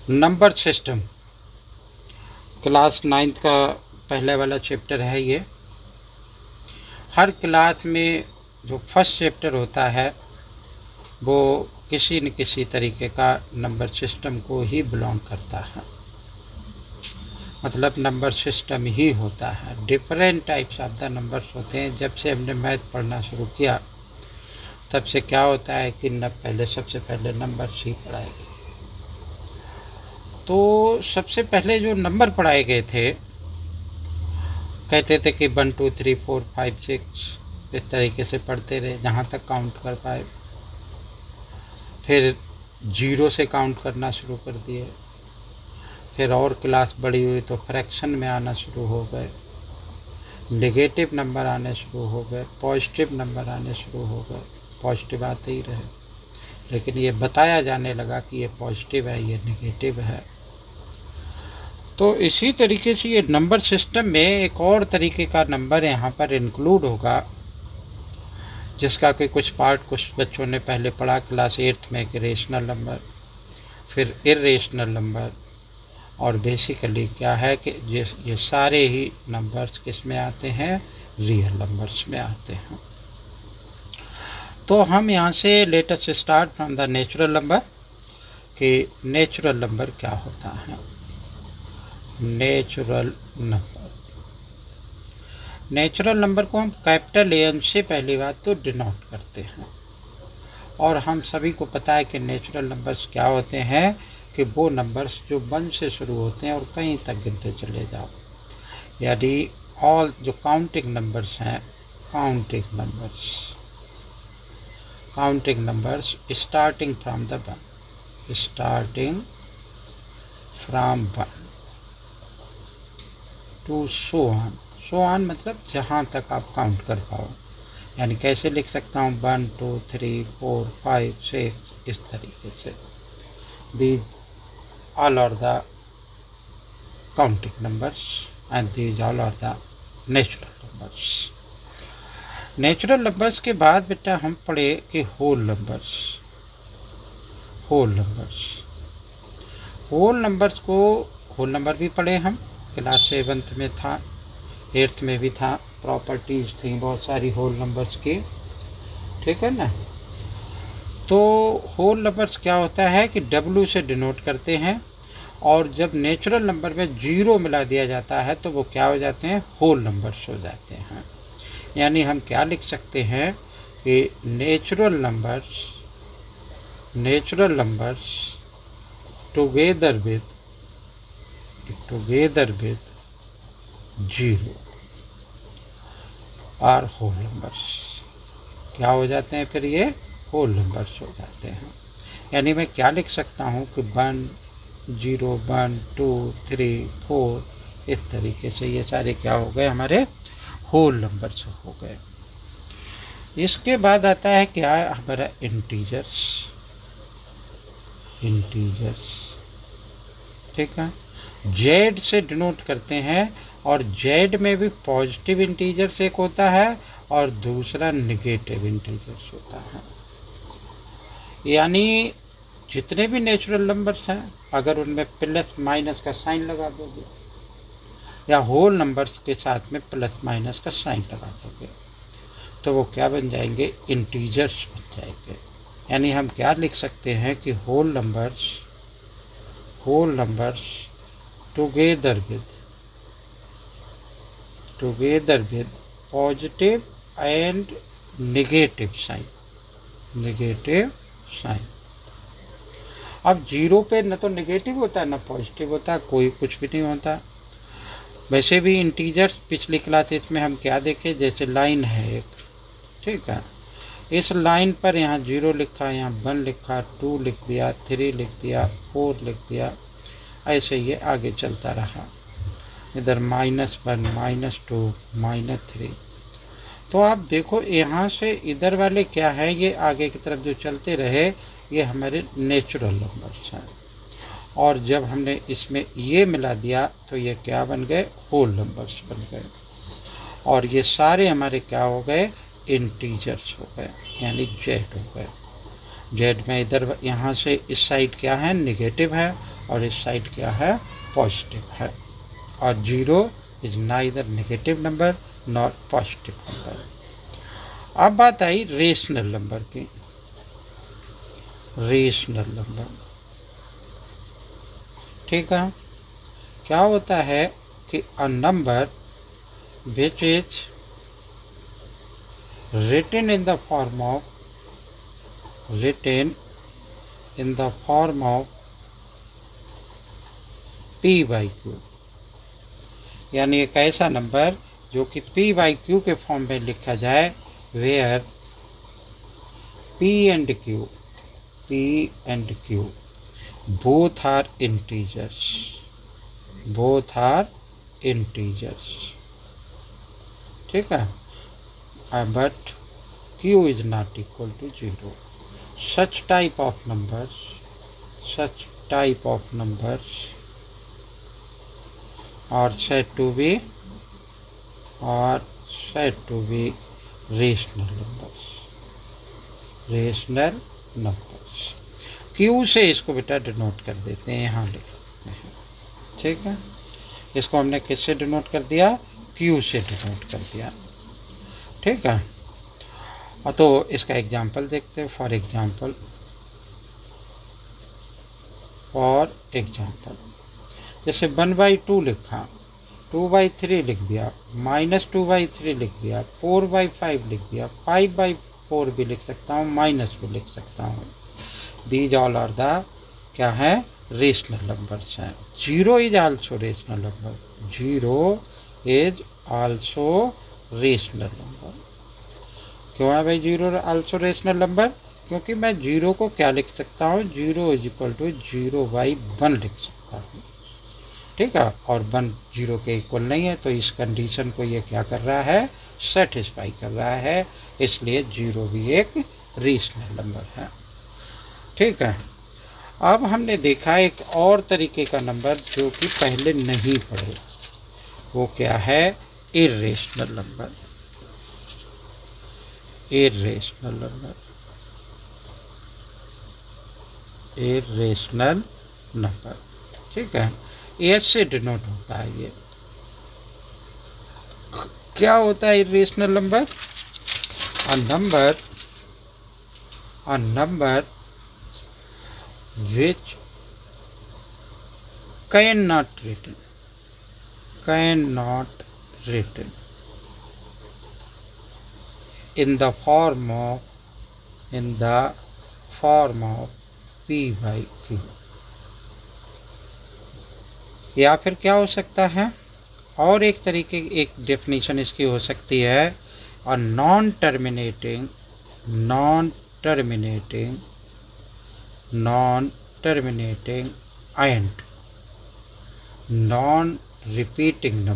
Number system class 9th का पहले वाला चैप्टर है ये। हर क्लास में जो फर्स्ट चैप्टर होता है वो किसी न किसी तरीके का नंबर सिस्टम को ही बिलोंग करता है, मतलब नंबर सिस्टम ही होता है। Different types of the numbers होते हैं। जब से हमने मैथ पढ़ना शुरू किया तब से क्या होता है कि सबसे पहले नंबर्स ही पढ़ाए गए। तो सबसे पहले जो नंबर पढ़ाए गए थे, कहते थे कि 1 2 3 4 5 6 इस तरीके से पढ़ते रहे जहाँ तक काउंट कर पाए। फिर 0 से काउंट करना शुरू कर दिए। फिर और क्लास बड़ी हुई तो फ्रैक्शन में आना शुरू हो गए, नेगेटिव नंबर आने शुरू हो गए, पॉजिटिव नंबर आने शुरू हो गए। पॉजिटिव आते ही रहे, लेकिन ये बताया जाने लगा कि ये पॉजिटिव है, ये नेगेटिव है। तो इसी तरीके से ये नंबर सिस्टम में एक और तरीके का नंबर यहाँ पर इंक्लूड होगा, जिसका कि कुछ पार्ट कुछ बच्चों ने पहले पढ़ा क्लास 8th में, कि रेशनल नंबर, फिर इरेशनल नंबर। और बेसिकली क्या है कि ये सारे ही नंबर्स किस में आते हैं, रियल नंबर्स में आते हैं। तो हम यहाँ से let us start from the natural number, कि नेचुरल नंबर क्या होता है। नेचुरल नंबर को हम कैपिटल एन से पहली बात तो डिनोट करते हैं। और हम सभी को पता है कि नेचुरल नंबर्स क्या होते हैं, कि वो नंबर्स जो 1 से शुरू होते हैं और कहीं तक गिनते चले जाओ। यानी ऑल जो काउंटिंग नंबर्स हैं, counting numbers starting from 1 to so on, मतलब जहाँ तक आप काउंट कर पाओ। यानी कैसे लिख सकता हूँ, 1 2 3 4 5 6 इस तरीके से। These all are the counting numbers and these all are the natural numbers. Natural numbers के बाद बेटा हम पढ़े कि होल नंबर्स को होल नंबर भी पढ़े हम। क्लास 7th में था, 8th में भी था। प्रॉपर्टीज थी बहुत सारी होल नंबर्स की, ठीक है ना। तो होल नंबर्स क्या होता है कि W से डिनोट करते हैं, और जब नेचुरल नंबर में 0 मिला दिया जाता है तो वो क्या हो जाते हैं, होल नंबर्स हो जाते हैं। यानी हम क्या लिख सकते हैं कि natural numbers together with 0 are whole numbers. क्या हो जाते हैं फिर, ये होल नंबर्स हो जाते हैं। यानी मैं क्या लिख सकता हूँ कि 1 0 1 2 3 4 इस तरीके से ये सारे क्या हो गए, हमारे होल नंबर्स हो गए। इसके बाद आता है क्या, हमारा इंटीजर्स, ठीक है। जेड से डिनोट करते हैं, और जेड में भी पॉजिटिव इंटीजर्स एक होता है और दूसरा नेगेटिव इंटीजर्स होता है। यानी जितने भी नेचुरल नंबर्स हैं, अगर उनमें प्लस माइनस का साइन लगा दोगे, या होल नंबर्स के साथ में प्लस माइनस का साइन लगा दोगे, तो वो क्या बन जाएंगे, इंटीजर्स बन जाएंगे। यानी हम क्या लिख सकते हैं कि whole numbers together with positive and negative sign. अब 0 पे न तो नेगेटिव होता है न पॉजिटिव होता है, कोई कुछ भी नहीं होता। वैसे भी इंटीजर्स पिछली क्लासेस में हम क्या देखे, जैसे लाइन है एक, ठीक है। इस लाइन पर यहाँ 0 लिखा, यहाँ 1 लिखा, 2 लिख दिया, 3 लिख दिया, 4 लिख दिया, ऐसे ये आगे चलता रहा। इधर -1 -2 -3। तो आप देखो यहाँ से इधर वाले क्या है, ये आगे की तरफ जो चलते रहे ये हमारे नेचुरल नंबर्स हैं। और जब हमने इसमें ये मिला दिया तो ये क्या बन गए, होल नंबर्स बन गए। और ये सारे हमारे क्या हो गए, इंटीजर्स हो गए, यानी जेड हो गए। जेड में इधर यहाँ से इस साइड क्या है, निगेटिव है, और इस साइड क्या है, पॉजिटिव है। और 0 is neither negative number not positive number. अब बात आई रेशनल नंबर की। रेशनल नंबर, ठीक है, क्या होता है कि a number which is written in the form of p by q, यानी एक ऐसा नंबर जो कि p by q के फॉर्म में लिखा जाए, where p and q both are integers, ठीक है, but q is not equal to 0. Such type of numbers are said to be rational numbers. q से इसको बेटा डिनोट कर देते हैं, यहाँ लिख सकते हैं, ठीक है। इसको हमने किससे डिनोट कर दिया, q से डिनोट कर दिया, ठीक है। तो इसका एग्जाम्पल देखते हैं। फॉर एग्जाम्पल जैसे 1/2 लिखा, 2/3 लिख दिया, -2/3 लिख दिया, 4/5 लिख दिया, 5/4 भी लिख सकता हूँ, माइनस भी लिख सकता हूँ। दीज ऑल आर द क्या है, रेशनल नंबर्स हैं। 0 is also rational number, 0 is also rational number. क्यों है भाई 0 आल्सो रेशनल नंबर, क्योंकि मैं 0 को क्या लिख सकता हूँ, 0 इज इक्वल टू 0/1 लिख सकता हूँ, ठीक है। और 1 0 के इक्वल नहीं है, तो इस कंडीशन को ये क्या कर रहा है, सेटिस्फाई कर रहा है, इसलिए 0 भी एक रेशनल नंबर है, ठीक है। अब हमने देखा एक और तरीके का नंबर जो कि पहले नहीं पढ़े, वो क्या है, इर्रेशनल नंबर। इर्रेशनल नंबर, ठीक है, एच से डिनोट होता है। ये क्या होता है irrational number, a number which cannot written in the form of p by q, या फिर क्या हो सकता है, और एक तरीके एक डेफिनेशन इसकी हो सकती है, और non terminating and non repeating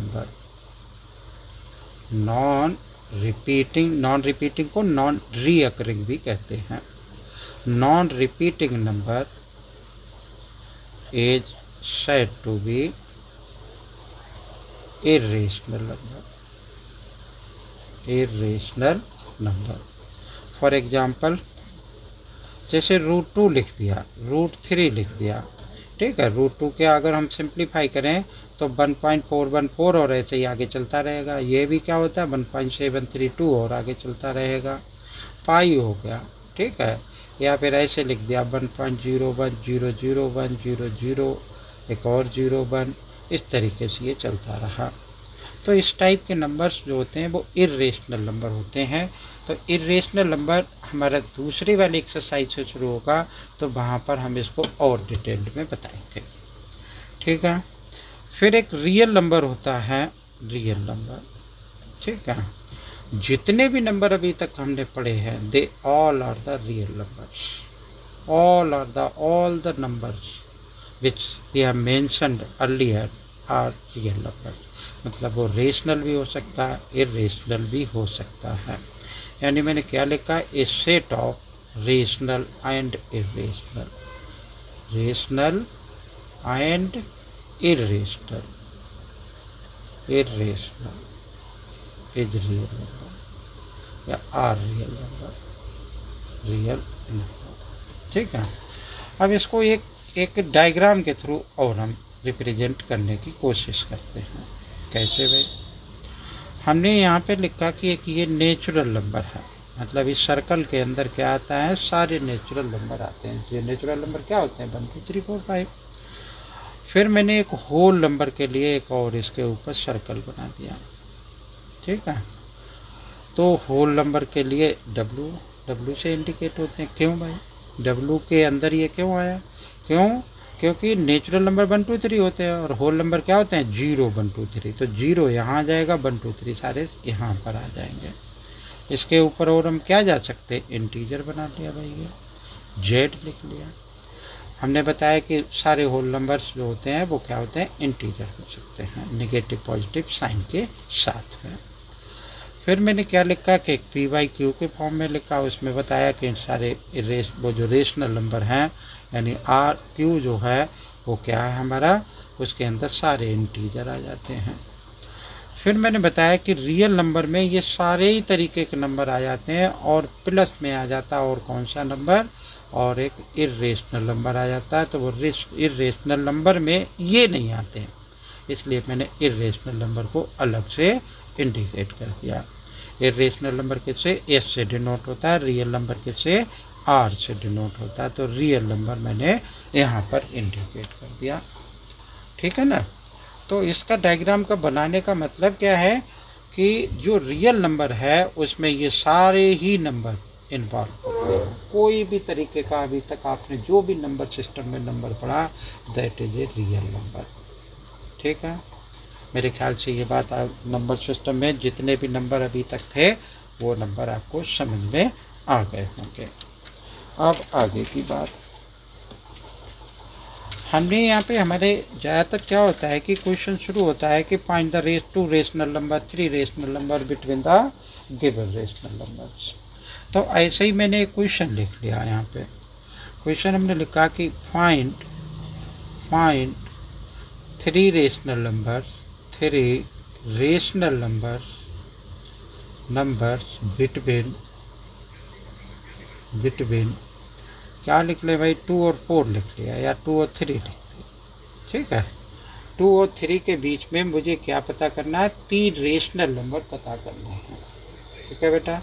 को नॉन रीअकरिंग भी कहते हैं। Non repeating number is said to be irrational number। For example जैसे √2 लिख दिया, √3 लिख दिया, ठीक है। √2 के अगर हम सिंप्लीफाई करें तो 1.414 और ऐसे ही आगे चलता रहेगा। ये भी क्या होता है 1.732 और आगे चलता रहेगा, पाई हो गया, ठीक है। या फिर ऐसे लिख दिया 1.01001000, एक और 01, इस तरीके से ये चलता रहा। तो इस टाइप के नंबर्स जो होते हैं वो इर्रेशनल नंबर होते हैं। तो इर्रेशनल नंबर हमारा दूसरी वाली एक्सरसाइज से शुरू होगा, तो वहाँ पर हम इसको और डिटेल्ड में बताएंगे, ठीक है। फिर एक रियल नंबर होता है, रियल नंबर, ठीक है। जितने भी नंबर अभी तक हमने पढ़े हैं, they all are the real numbers, all the numbers which we have mentioned earlier are real numbers। मतलब वो रेशनल भी हो सकता है, इर्रेशनल भी हो सकता है। यानी मैंने क्या लिखा, a set of rational and irrational, rational and irrational is real number या आर रियल नंबर, ठीक है। अब इसको एक डायग्राम के थ्रू और हम रिप्रेजेंट करने की कोशिश करते हैं। कैसे भाई? हमने यहाँ पे लिखा कि एक ये नेचुरल नंबर है, मतलब इस सर्कल के अंदर क्या आता है, सारे नेचुरल नंबर आते हैं। ये नेचुरल नंबर क्या होते हैं? 1 2 3 4 5। फिर मैंने एक होल नंबर के लिए एक और इसके ऊपर सर्कल बना दिया। ठीक है। तो होल नंबर के लिए डब्ल्यू से इंडिकेट होते हैं। क्यों भाई? डब्ल्यू के अंदर ये क्यों आया? क्यों? क्योंकि नेचुरल नंबर 1 2 3 होते हैं और होल नंबर क्या होते हैं? 0 1 2 3। तो 0 यहाँ आ जाएगा, 1 2 3 सारे यहाँ पर आ जाएंगे। इसके ऊपर और हम क्या जा सकते हैं? इंटीजर बना लिया भाई, ये जेड लिख लिया। हमने बताया कि सारे होल नंबर्स जो होते हैं वो क्या होते हैं? इंटीजर हो सकते हैं, नेगेटिव पॉजिटिव साइन के साथ में। फिर मैंने क्या लिखा कि पी वाई क्यू के फॉर्म में लिखा। उसमें बताया कि सारे वो जो रेशनल नंबर हैं, यानी आर क्यू जो है वो क्या है हमारा, उसके अंदर सारे इंटीजर आ जाते हैं। फिर मैंने बताया कि रियल नंबर में ये सारे ही तरीके के नंबर आ जाते हैं और प्लस में आ जाता है और कौन सा नंबर, और एक इर्रेशनल नंबर आ जाता है। तो वो इर्रेशनल नंबर में ये नहीं आते हैं, इसलिए मैंने इर्रेशनल नंबर को अलग से इंडिकेट कर दिया। इर्रेशनल नंबर किससे? एस से डिनोट होता है, रियल नंबर किससे? आर से डिनोट होता है। तो रियल नंबर मैंने यहाँ पर इंडिकेट कर दिया। ठीक है ना? तो इसका डायग्राम का बनाने का मतलब क्या है कि जो रियल नंबर है उसमें ये सारे ही नंबर इन्वॉल्व होते हैं। कोई भी तरीके का अभी तक आपने जो भी नंबर सिस्टम में नंबर पढ़ा, that is a real number. ठीक है। मेरे ख्याल से ये बात नंबर सिस्टम में जितने भी नंबर अभी तक थे वो नंबर आपको समझ में आ गए होंगे। अब आगे की बात, हमने यहाँ पे हमारे ज़्यादातर क्या होता है कि क्वेश्चन शुरू होता है कि find the 2 rational number 3 rational number between the given rational numbers. तो ऐसे ही मैंने एक क्वेश्चन लिख लिया। यहाँ पे क्वेश्चन हमने लिखा कि फाइंड 3 रेशनल नंबर्स बिटवीन क्या लिख ले भाई? 2 और 4 लिख लिया या 2 और 3 लिख लिया। ठीक है। 2 और 3 के बीच में मुझे क्या पता करना है? 3 रेशनल नंबर पता करने हैं। ठीक है बेटा।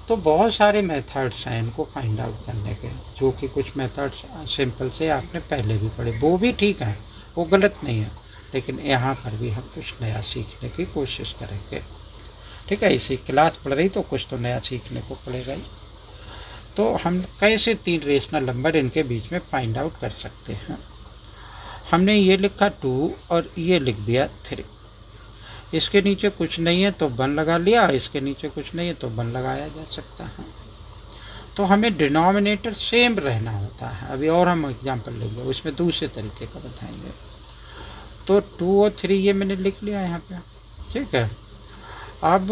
तो बहुत सारे मेथड्स हैं इनको फाइंड आउट करने के, जो कि कुछ मेथड्स सिंपल से आपने पहले भी पढ़े, वो भी ठीक है, वो गलत नहीं है, लेकिन यहाँ पर भी हम कुछ नया सीखने की कोशिश करेंगे। ठीक है। इसी क्लास पढ़ रही तो कुछ तो नया सीखने को पड़ेगा ही। तो हम कैसे 3 रेशनल नंबर इनके बीच में फाइंड आउट कर सकते हैं? हमने ये लिखा 2 और ये लिख दिया 3। इसके नीचे कुछ नहीं है तो 1 लगा लिया, इसके नीचे कुछ नहीं है तो 1 लगाया जा सकता है। तो हमें डिनोमिनेटर सेम रहना होता है। अभी और हम एग्जांपल लेंगे, उसमें दूसरे तरीके का बताएंगे। तो 2 और 3 ये मैंने लिख लिया यहाँ पे। ठीक है। अब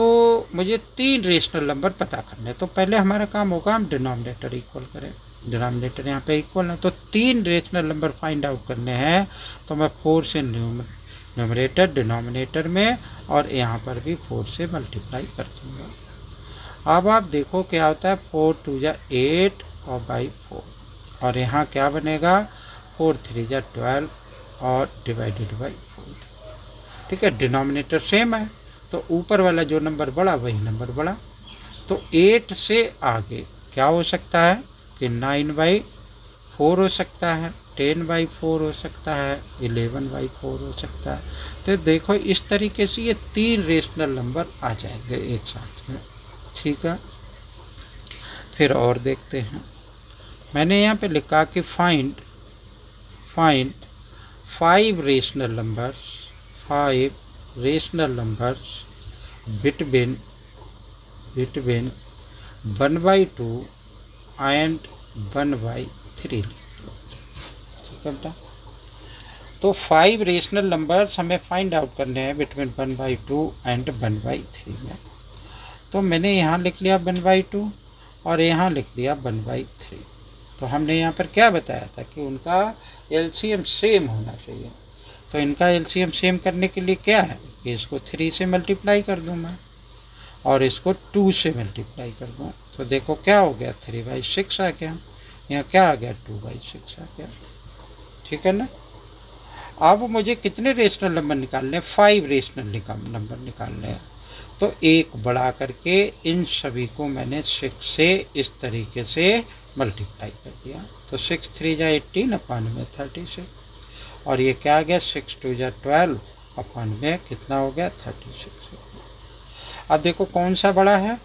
मुझे 3 रेशनल नंबर पता करने, तो पहले हमारा काम होगा हम डिनोमिनेटर इक्वल करें। डिनोमिनेटर यहाँ पे इक्वल है तो 3 रेशनल नंबर फाइंड आउट करने हैं। तो मैं 4 से न्यूमरेटर डिनोमिनेटर में और यहाँ पर भी 4 से मल्टीप्लाई कर दूंगा। अब आप देखो क्या होता है, 4 2 जा 8 और बाई 4, और यहाँ क्या बनेगा? 4 3 जा 12 और डिवाइडेड बाई 4। ठीक है। डिनोमिनेटर सेम है तो ऊपर वाला जो नंबर बढ़ा वही नंबर बढ़ा। तो 8 से आगे क्या हो सकता है कि 9/4 हो सकता है, 10/4 हो सकता है, 11/4 हो सकता है। तो देखो इस तरीके से ये 3 रेशनल नंबर आ जाएंगे एक साथ में। ठीक है। फिर और देखते हैं। मैंने यहाँ पे लिखा कि find 5 rational numbers between 1/2 and 1/3। ठीक है बेटा। तो 5 रेशनल नंबर्स हमें फाइंड आउट करने हैं बिटवीन 1/2 एंड 1/3 में। तो मैंने यहाँ लिख लिया 1/2 और यहाँ लिख लिया 1/3। तो हमने यहाँ पर क्या बताया था कि उनका एलसीएम सेम होना चाहिए। तो इनका एलसीएम सेम करने के लिए क्या है कि इसको 3 से मल्टीप्लाई कर दूँ मैं और इसको 2 से मल्टीप्लाई कर दूँ। तो देखो क्या हो गया, 3/6 आ गया। यहाँ क्या आ गया 2/6 आ गया, ठीक है ना। अब मुझे कितने रेशनल नंबर निकालने हैं, 5 रेशनल नंबर निकालने हैं। तो एक बढ़ा करके इन सभी को मैंने 6 से इस तरीके से मल्टीप्लाई कर दिया। तो 6 3 जा 18 अपन में 36, और ये क्या आ गया 6 2 जा 12 अपन में कितना हो गया 36। अब देखो कौन सा बड़ा है,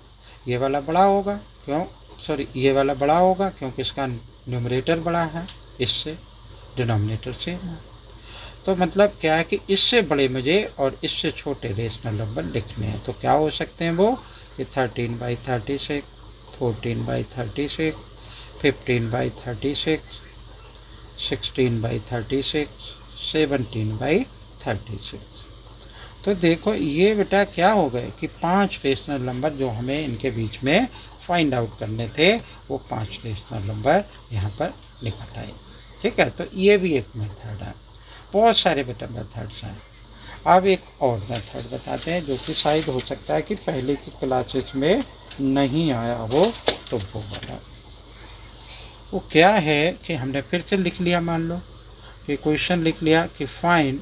ये वाला बड़ा होगा, क्यों सॉरी ये वाला बड़ा होगा क्योंकि इसका न्यूमरेटर बड़ा है, इससे डिनोमिनेटर सेम है। तो मतलब क्या है कि इससे बड़े मुझे और इससे छोटे रेशनल नंबर लिखने हैं। तो क्या हो सकते हैं वो कि 13/36, 14/36, 15/36, 16/36, 17/36। तो देखो ये बेटा क्या हो गए कि 5 रेशनल नंबर जो हमें इनके बीच में फाइंड आउट करने थे, वो 5 रेशनल नंबर यहाँ पर निकल आए, ठीक है। तो ये भी एक मेथड है, बहुत सारे बेटा मेथड्स हैं। अब एक और मेथड बताते हैं जो कि शायद हो सकता है कि पहले की क्लासेस में नहीं आया हो, तो वो वाला वो क्या है कि हमने फिर से लिख लिया, मान लो कि क्वेश्चन लिख लिया कि फाइंड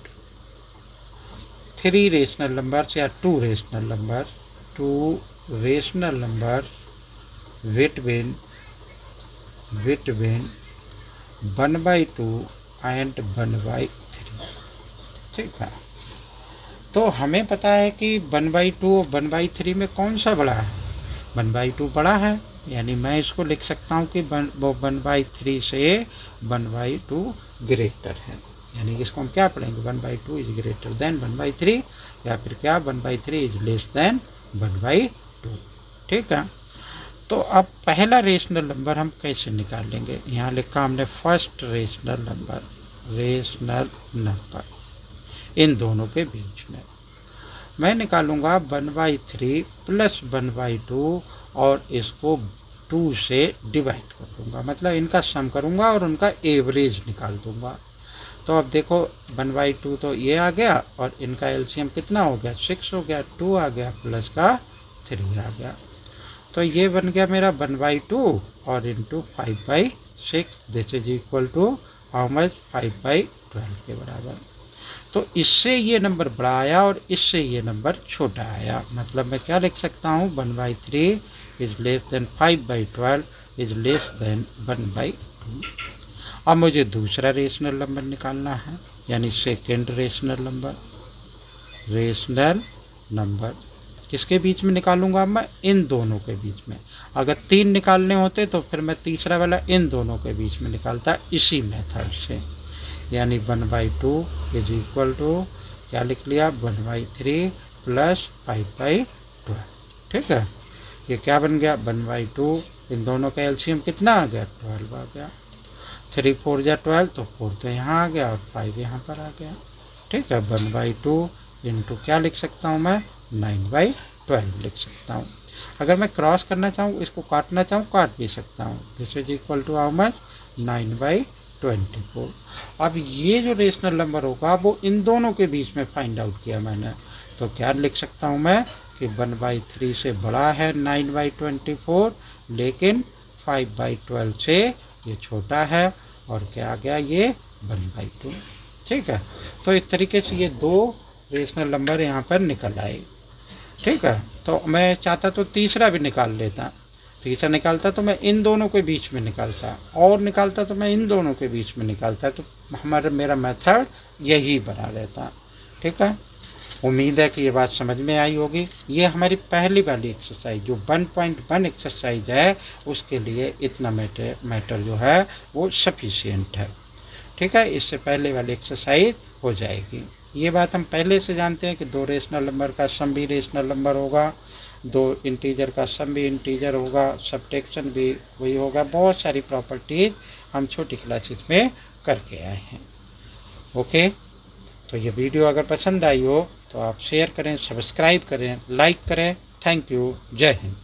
3 रेशनल नंबर्स या 2 रेशनल नंबर between 1/2 and 1/3, ठीक है। तो हमें पता है कि 1/2 और 1/3 में कौन सा बड़ा है, 1/2 बड़ा है, यानी मैं इसको लिख सकता हूँ कि वो 1/3 से 1/2 ग्रेटर है। यानी इसको हम क्या पढ़ेंगे 1/2 इज ग्रेटर देन 1/3, या फिर क्या 1/3 इज लेस देन 1/2, ठीक है। तो अब पहला रेशनल नंबर हम कैसे निकालेंगे, यहाँ लिखा हमने फर्स्ट रेशनल नंबर इन दोनों के बीच में मैं निकालूंगा 1/3 प्लस 1/2 और इसको 2 से डिवाइड कर दूंगा, मतलब इनका सम करूंगा और उनका एवरेज निकाल दूंगा। तो अब देखो 1/2 तो ये आ गया और इनका एलसीएम कितना हो गया 6 हो गया, 2 आ गया प्लस का 3 आ गया। तो ये बन गया मेरा 1/2 और into 5/6, this is equal to how much 5/12 के बराबर। तो इससे ये नंबर बड़ा आया और इससे ये नंबर छोटा आया, मतलब मैं क्या लिख सकता हूँ 1/3 is less than 5/12 is less than 1/2। अब मुझे दूसरा रेशनल नंबर निकालना है, यानी सेकेंड रेशनल नंबर किसके बीच में निकालूंगा मैं, इन दोनों के बीच में। अगर 3 निकालने होते तो फिर मैं तीसरा वाला इन दोनों के बीच में निकालता इसी मेथड से, यानी 1/2 इज इक्वल टू क्या लिख लिया 1/3 प्लस 5/12, ठीक है। ये क्या बन गया 1/2, इन दोनों का एलसीएम कितना आ गया 12 आ गया, 3 4 जा 12, तो 4 तो यहाँ आ गया और 5 यहाँ पर आ गया, ठीक है। 1/2 इंटू क्या लिख सकता हूँ मैं 9/12 लिख सकता हूँ। अगर मैं क्रॉस करना चाहूँ, इसको काटना चाहूँ काट भी सकता हूँ, this is equal to how much 9/24। अब ये जो रेशनल नंबर होगा वो इन दोनों के बीच में फाइंड आउट किया मैंने, तो क्या लिख सकता हूँ मैं कि 1/3 से बड़ा है 9/24, लेकिन 5/12 से ये छोटा है, और क्या आ गया ये 1/2, ठीक है। तो इस तरीके से ये 2 रेशनल नंबर यहाँ पर निकल आए, ठीक है। तो मैं चाहता तो तीसरा भी निकाल लेता, तीसरा निकालता तो मैं इन दोनों के बीच में निकालता, और निकालता तो मैं इन दोनों के बीच में निकालता, तो मेरा मेथड यही बना रहता, ठीक है। उम्मीद है कि ये बात समझ में आई होगी। ये हमारी पहली वाली एक्सरसाइज जो 1.1 एक्सरसाइज है, उसके लिए इतना मैटर जो है वो सफिशिएंट है, ठीक है। इससे पहले वाली एक्सरसाइज हो जाएगी। ये बात हम पहले से जानते हैं कि 2 रेशनल नंबर का सम भी रेशनल नंबर होगा, 2 इंटीजर का सम भी इंटीजर होगा, सब्ट्रैक्शन भी वही होगा, बहुत सारी प्रॉपर्टीज हम छोटी क्लासेस में करके आए हैं, ओके। तो ये वीडियो अगर पसंद आई हो तो आप शेयर करें, सब्सक्राइब करें, लाइक करें। थैंक यू, जय हिंद।